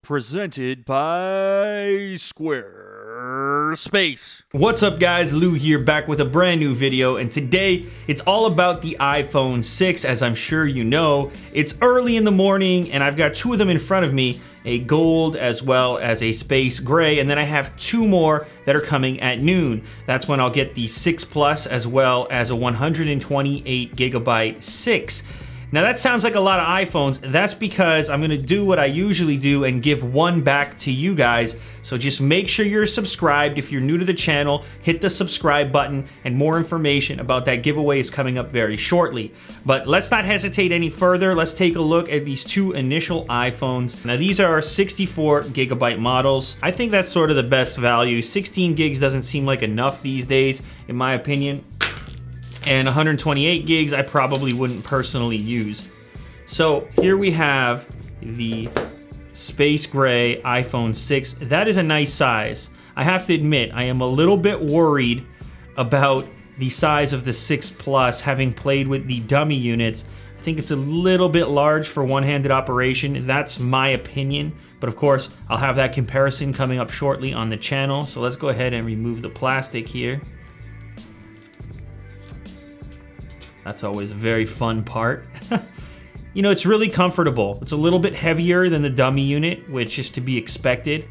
presented by Squarespace. What's up guys, Lou here, back with a brand new video, and today it's all about the iPhone 6. As I'm sure you know, it's early in the morning and I've got two of them in front of me, a gold as well as a space gray, and then I have two more that are coming at noon. That's when I'll get the 6 Plus as well as a 128 gigabyte 6. Now that sounds like a lot of iPhones. That's because I'm gonna do what I usually do and give one back to you guys. So just make sure you're subscribed. If you're new to the channel, hit the subscribe button, and more information about that giveaway is coming up very shortly. But let's not hesitate any further. Let's take a look at these two initial iPhones. Now these are 64 gigabyte models. I think that's sort of the best value. 16 gigs doesn't seem like enough these days, in my opinion. And 128 gigs I probably wouldn't personally use. So here we have the space gray iPhone 6. That is a nice size. I have to admit, I am a little bit worried about the size of the 6 Plus, having played with the dummy units. I think it's a little bit large for one-handed operation. That's my opinion. But of course, I'll have that comparison coming up shortly on the channel. So let's go ahead and remove the plastic here. That's always a very fun part. You know, it's really comfortable. It's a little bit heavier than the dummy unit, which is to be expected.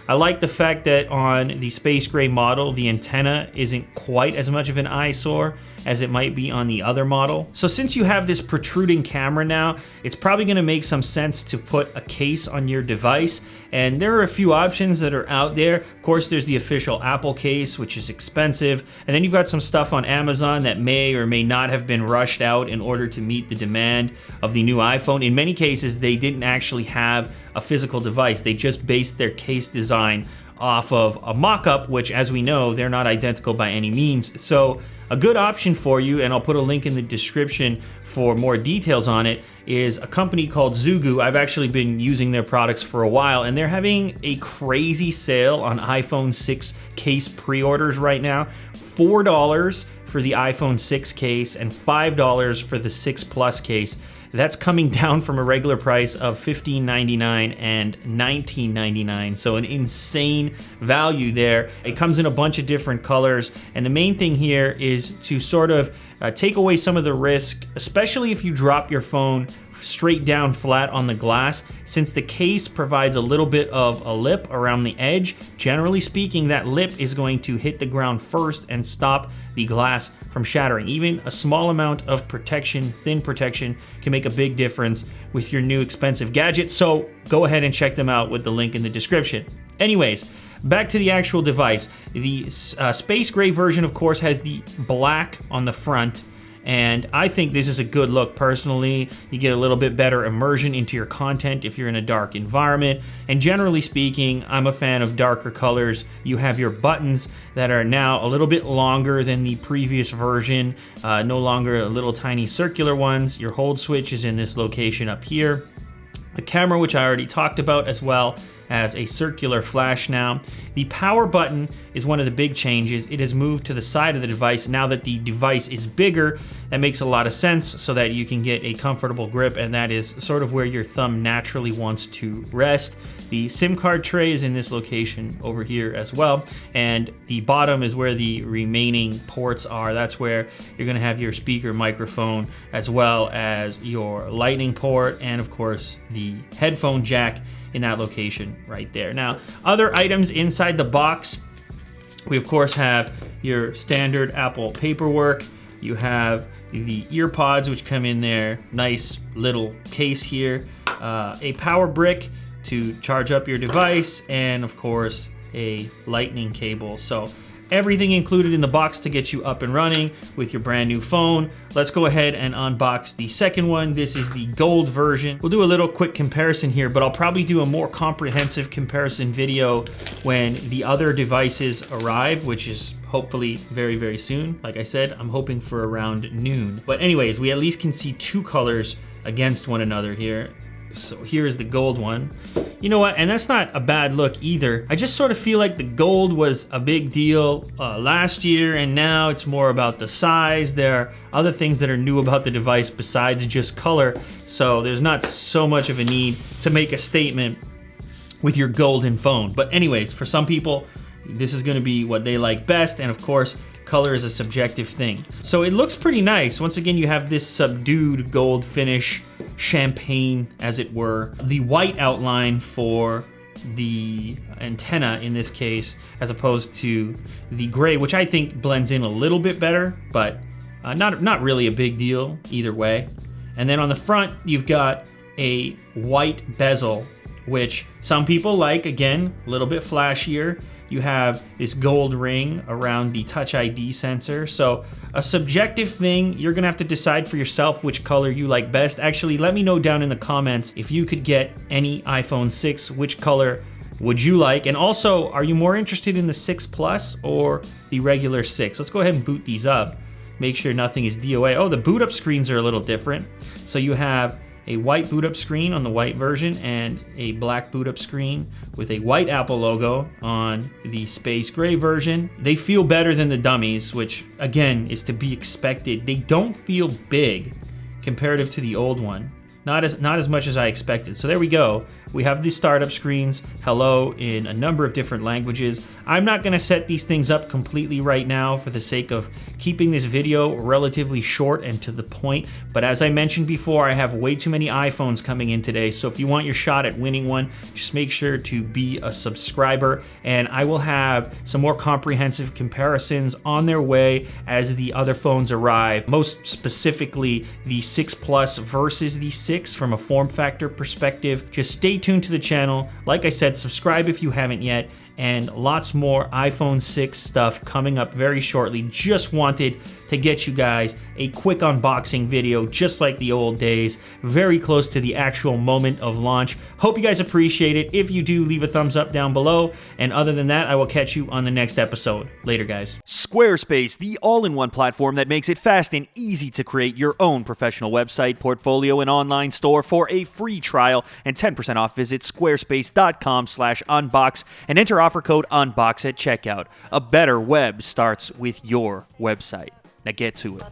I like the fact that on the space gray model, the antenna isn't quite as much of an eyesore as it might be on the other model. So since you have this protruding camera now, it's probably gonna make some sense to put a case on your device. And there are a few options that are out there. Of course, there's the official Apple case, which is expensive. And then you've got some stuff on Amazon that may or may not have been rushed out in order to meet the demand of the new iPhone. In many cases, they didn't actually have a physical device. They just based their case design off of a mock-up, which, as we know, they're not identical by any means. So a good option for you, and I'll put a link in the description for more details on it, is a company called Zoogue. I've actually been using their products for a while, and they're having a crazy sale on iPhone 6 case pre-orders right now. $4 for the iPhone 6 case and $5 for the 6 Plus case. That's coming down from a regular price of $15.99 and $19.99, so an insane value there. It comes in a bunch of different colors, and the main thing here is to sort of take away some of the risk, especially if you drop your phone straight down flat on the glass. Since the case provides a little bit of a lip around the edge, generally speaking, that lip is going to hit the ground first and stop the glass from shattering. Even a small amount of protection, thin protection, can make a big difference with your new expensive gadget. So go ahead and check them out with the link in the description. Anyways, back to the actual device. The space gray version, of course, has the black on the front, and I think this is a good look personally. You get a little bit better immersion into your content if you're in a dark environment. And generally speaking, I'm a fan of darker colors. You have your buttons that are now a little bit longer than the previous version, no longer little tiny circular ones. Your hold switch is in this location up here. The camera, which I already talked about, as well as a circular flash now. The power button is one of the big changes. It has moved to the side of the device now that the device is bigger. That makes a lot of sense so that you can get a comfortable grip, and that is sort of where your thumb naturally wants to rest. The SIM card tray is in this location over here as well, and the bottom is where the remaining ports are. That's where you're gonna have your speaker microphone, as well as your lightning port, and of course the headphone jack in that location right there. Now, other items inside the box, we of course have your standard Apple paperwork. You have the ear pods, which come in there, nice little case here, a power brick to charge up your device, and of course a lightning cable. So everything included in the box to get you up and running with your brand new phone. Let's go ahead and unbox the second one. This is the gold version. We'll do a little quick comparison here, but I'll probably do a more comprehensive comparison video when the other devices arrive, which is hopefully very, very soon. Like I said, I'm hoping for around noon. But anyways, we at least can see two colors against one another here. So here is the gold one. You know what, and that's not a bad look either. I just sort of feel like the gold was a big deal last year, and now it's more about the size. There are other things that are new about the device besides just color, so there's not so much of a need to make a statement with your golden phone. But anyways, for some people, this is gonna be what they like best, and of course, color is a subjective thing. So it looks pretty nice. Once again, you have this subdued gold finish, champagne as it were. The white outline for the antenna in this case, as opposed to the gray, which I think blends in a little bit better, but not really a big deal either way. And then on the front, you've got a white bezel, which some people like. Again, a little bit flashier. You have this gold ring around the Touch ID sensor. So a subjective thing, you're gonna have to decide for yourself which color you like best. Actually, let me know down in the comments if you could get any iPhone 6, which color would you like? And also, are you more interested in the 6 Plus or the regular 6? Let's go ahead and boot these up. Make sure nothing is DOA. Oh, the boot up screens are a little different. So you have a white boot up screen on the white version and a black boot up screen with a white Apple logo on the space gray version. They feel better than the dummies, which again is to be expected. They don't feel big comparative to the old one. Not as much as I expected. So there we go. We have these startup screens, hello, in a number of different languages. I'm not gonna set these things up completely right now for the sake of keeping this video relatively short and to the point. But as I mentioned before, I have way too many iPhones coming in today. So if you want your shot at winning one, just make sure to be a subscriber. And I will have some more comprehensive comparisons on their way as the other phones arrive. Most specifically, the 6 Plus versus the 6 from a form factor perspective. Just stay tuned to the channel. Like I said, subscribe if you haven't yet, and lots more iPhone 6 stuff coming up very shortly. Just wanted to get you guys a quick unboxing video, just like the old days, very close to the actual moment of launch. Hope you guys appreciate it. If you do, leave a thumbs up down below. And other than that, I will catch you on the next episode. Later, guys. Squarespace, the all-in-one platform that makes it fast and easy to create your own professional website, portfolio, and online store. For a free trial and 10% off, visit squarespace.com/unbox and enter offer code UNBOX at checkout. A better web starts with your website. Now get to it.